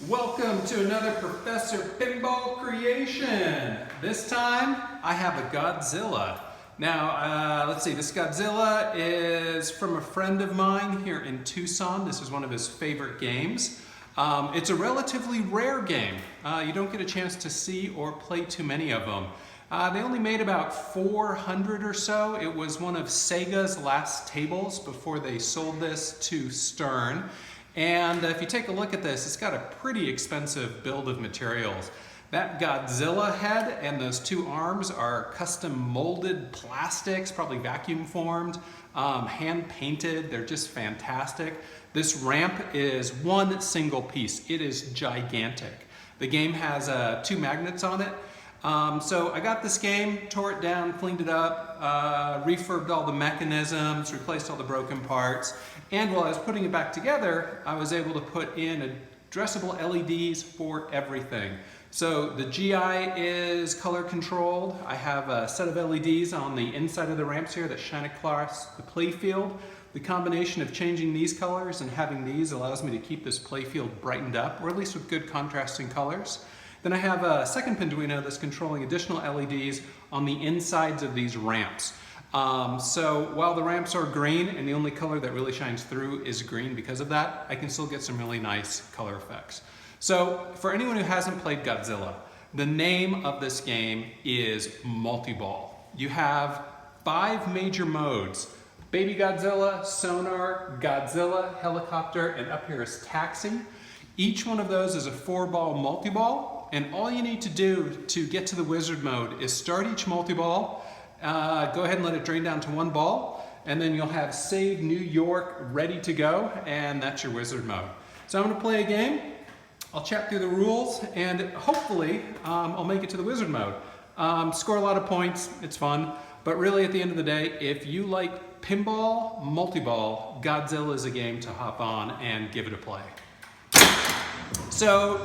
Welcome to another Professor Pinball creation. This time I have a Godzilla. Now let's see, this Godzilla is from a friend of mine here in Tucson. This is one of his favorite games. It's a relatively rare game. You don't get a chance to see or play too many of them. They only made about 400 or so. It was one of Sega's last tables before they sold this to Stern. And if you take a look at this, it's got a pretty expensive build of materials. That Godzilla head and those two arms are custom molded plastics, probably vacuum formed, hand painted. They're just fantastic. This ramp is one single piece. It is gigantic. The game has two magnets on it. So I got this game, tore it down, cleaned it up, refurbed all the mechanisms, replaced all the broken parts, and while I was putting it back together, I was able to put in addressable LEDs for everything. So the GI is color controlled. I have a set of LEDs on the inside of the ramps here that shine across the playfield. The combination of changing these colors and having these allows me to keep this playfield brightened up, or at least with good contrasting colors. Then I have a second Pinduino that's controlling additional LEDs on the insides of these ramps. So while the ramps are green and the only color that really shines through is green because of that, I can still get some really nice color effects. So for anyone who hasn't played Godzilla, the name of this game is multi-ball. You have 5 major modes: Baby Godzilla, Sonar, Godzilla, Helicopter, and up here is Taxi. Each one of those is a 4-ball multi-ball, and all you need to do to get to the wizard mode is start each multi-ball, go ahead and let it drain down to 1 ball, and then you'll have Save New York ready to go, and that's your wizard mode. So I'm going to play a game, I'll chat through the rules, and hopefully I'll make it to the wizard mode. Score a lot of points, it's fun, but really at the end of the day, if you like pinball, multi-ball, Godzilla is a game to hop on and give it a play. So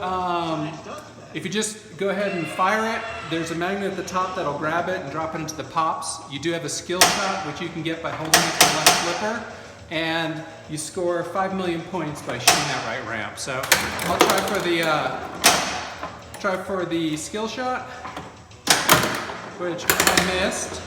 if you just go ahead and fire it, there's a magnet at the top that'll grab it and drop it into the pops. You do have a skill shot, which you can get by holding it to the left flipper, and you score 5 million points by shooting that right ramp. So I'll try for the skill shot, which I missed.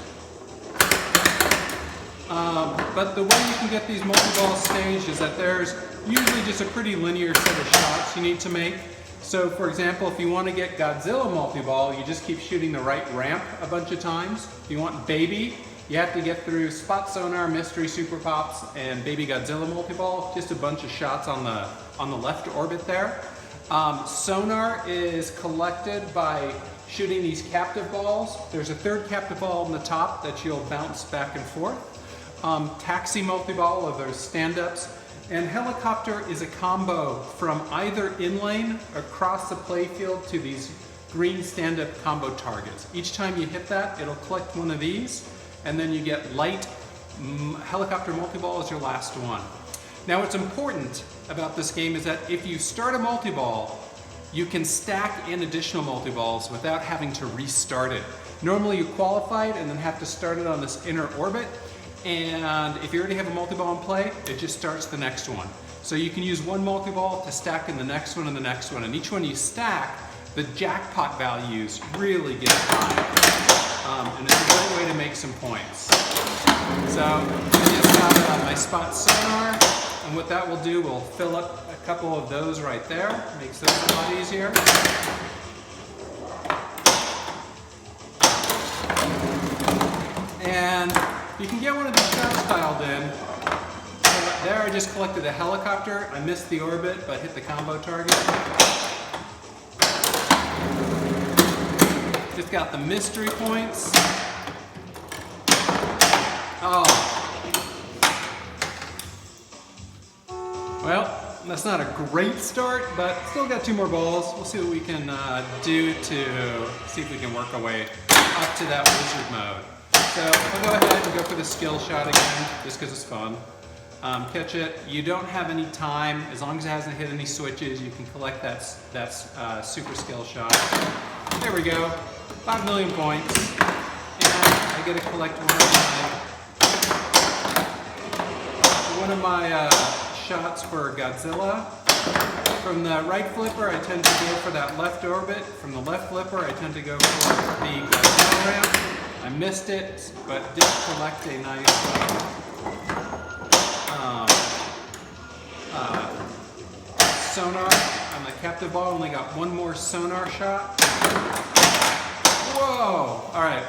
But the way you can get these multi-balls staged is that there's usually just a pretty linear set of shots you need to make. So for example, if you want to get Godzilla multi-ball, you just keep shooting the right ramp a bunch of times. If you want Baby, you have to get through Spot Sonar, Mystery Super Pops, and Baby Godzilla multi-ball, just a bunch of shots on the left orbit there. Sonar is collected by shooting these captive balls. There's a third captive ball on the top that you'll bounce back and forth. Taxi multi-ball are those stand-ups. And Helicopter is a combo from either in-lane across the playfield to these green stand-up combo targets. Each time you hit that, it'll collect one of these, and then you get light Helicopter multi-ball as your last one. Now what's important about this game is that if you start a multi-ball, you can stack in additional multi-balls without having to restart it. Normally you qualify it and then have to start it on this inner orbit. And if you already have a multi-ball in play, it just starts the next one. So you can use one multi-ball to stack in the next one and the next one. And each one you stack, the jackpot values really get high. And it's a great way to make some points. So I just got my Spot Sonar. And what that will do, we'll fill up a couple of those right there. Makes those a lot easier. And you can get one of these shots dialed in. So there I just collected a helicopter. I missed the orbit, but hit the combo target. Just got the mystery points. Oh. Well, that's not a great start, but still got 2 more balls. We'll see what we can do to see if we can work our way up to that wizard mode. So I'll go ahead and go for the skill shot again, just because it's fun. Catch it. You don't have any time. As long as it hasn't hit any switches, you can collect that super skill shot. There we go. 5 million points. And I get to collect one of my shots for Godzilla. From the right flipper, I tend to go for that left orbit. From the left flipper, I tend to go for the Godzilla ramp. I missed it, but did collect a nice sonar on the captive ball. Only got one more sonar shot. Whoa! All right,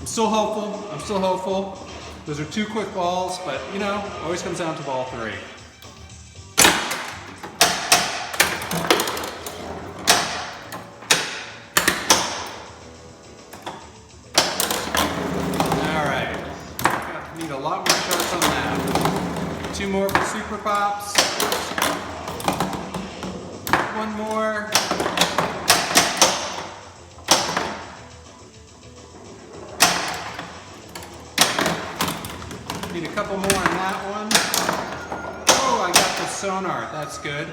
I'm still hopeful. I'm still hopeful. Those are two quick balls, but you know, always comes down to ball three. Need a lot more shots on that. Two more for Super Pops. One more. Need a couple more on that one. Oh, I got the sonar. That's good.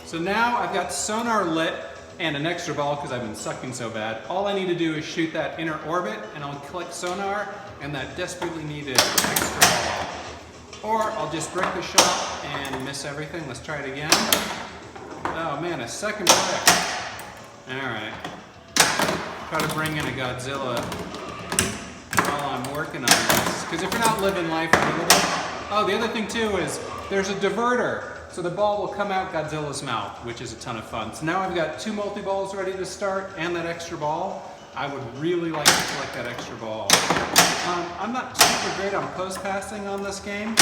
So now I've got sonar lit and an extra ball because I've been sucking so bad. All I need to do is shoot that inner orbit and I'll collect sonar and that desperately needed extra ball. Or I'll just break the shot and miss everything. Let's try it again. Oh man, a second break. Alright. Try to bring in a Godzilla while I'm working on this. Because if you're not living life a little bit. Oh, the other thing too is there's a diverter. So the ball will come out Godzilla's mouth, which is a ton of fun. So now I've got two multi-balls ready to start and that extra ball. I would really like to collect that extra ball. I'm not super great on post passing on this game.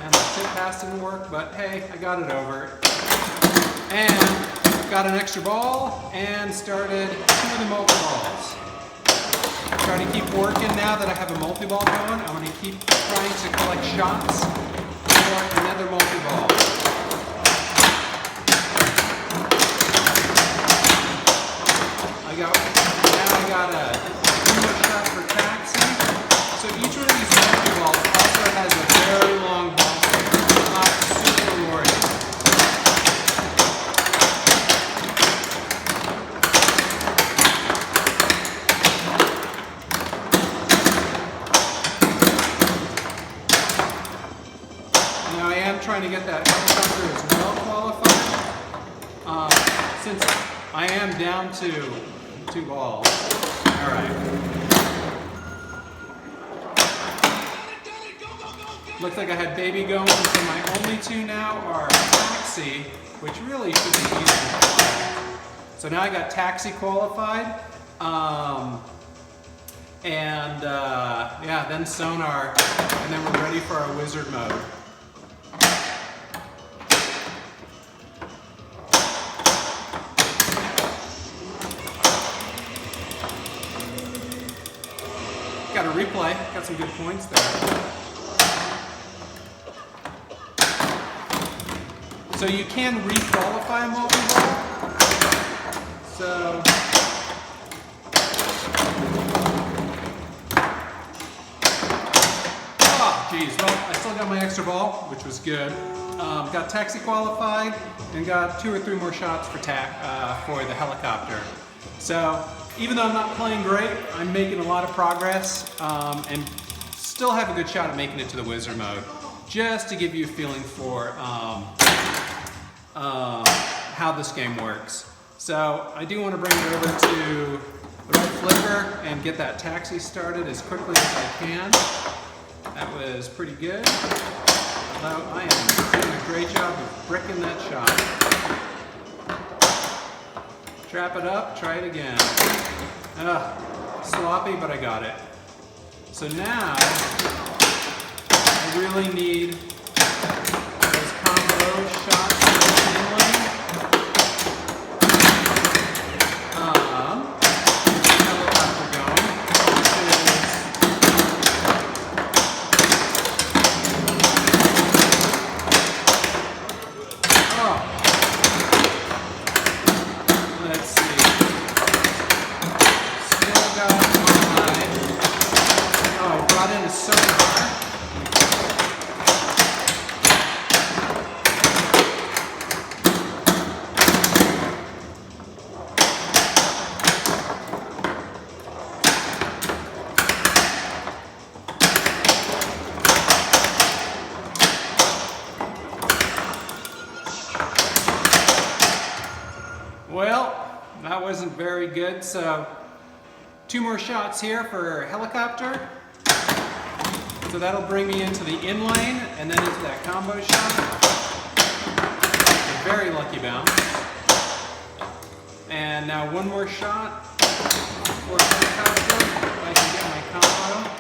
And the tip pass didn't work, but hey, I got it over. And got an extra ball and started two of the multi-balls. Try to keep working now that I have a multi-ball going. I'm going to keep trying to collect shots for another multi-ball. Now I got a two shot for taxi. So each one of these multi-balls also has a very long ball. Super rewarding. Trying to get that helicopter as well qualified, since I am down to two balls. All right. Looks like I had baby going, so my only two now are taxi, which really should be easy. So now I got taxi qualified, yeah, then sonar, and then we're ready for our wizard mode. Got a replay, got some good points there. So you can re-qualify a multi-ball. So geez, well, I still got my extra ball, which was good. Got taxi qualified and got 2 or 3 more shots for the helicopter. So even though I'm not playing great, I'm making a lot of progress and still have a good shot at making it to the wizard mode. Just to give you a feeling for how this game works. So I do want to bring it over to the right flipper and get that taxi started as quickly as I can. That was pretty good. Although I am doing a great job of bricking that shot. Trap it up, try it again. Sloppy, but I got it. So now, I really need those combo shots for handling. Helicopter going, let's see. Still got brought in a sonar. wasn't very good, so 2 more shots here for helicopter. So that'll bring me into the in lane and then into that combo shot. A very lucky bounce. And now 1 more shot for helicopter, if I can get my combo.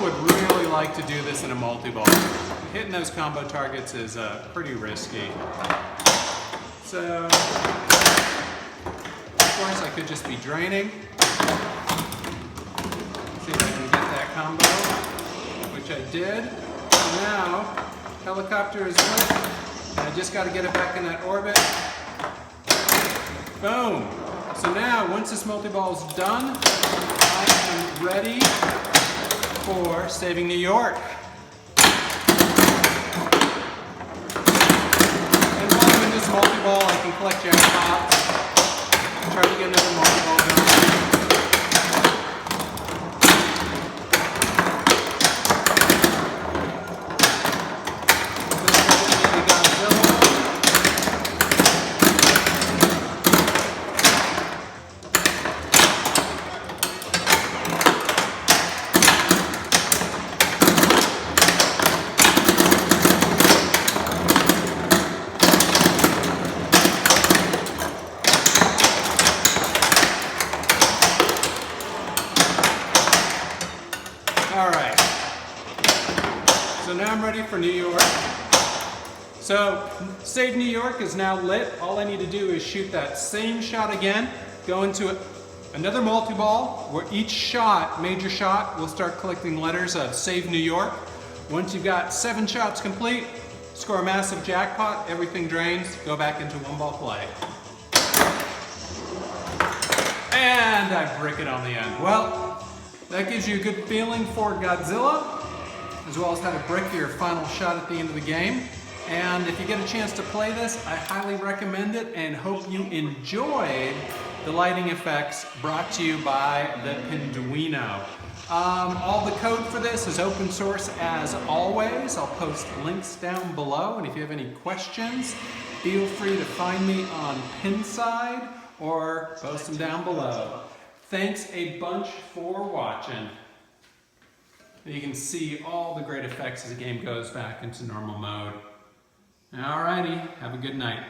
Would really like to do this in a multi-ball. Hitting those combo targets is pretty risky. So, of course, I could just be draining. See if I can get that combo, which I did. So now, helicopter is lit, and I just got to get it back in that orbit. Boom! So now, once this multi-ball is done, I am ready for saving New York. And while I'm in this multi-ball, I can collect jackpots. Try to get another multi-ball going. Alright, so now I'm ready for New York. So, Save New York is now lit. All I need to do is shoot that same shot again, go into another multi-ball, where each shot, major shot, will start collecting letters of Save New York. Once you've got 7 shots complete, score a massive jackpot, everything drains, go back into 1-ball play. And I brick it on the end. Well, that gives you a good feeling for Godzilla, as well as how to brick your final shot at the end of the game. And if you get a chance to play this, I highly recommend it and hope you enjoyed the lighting effects brought to you by the Pinduino. All the code for this is open source as always. I'll post links down below, and if you have any questions, feel free to find me on Pinside or post them down below. Thanks a bunch for watching. You can see all the great effects as the game goes back into normal mode. Alrighty, have a good night.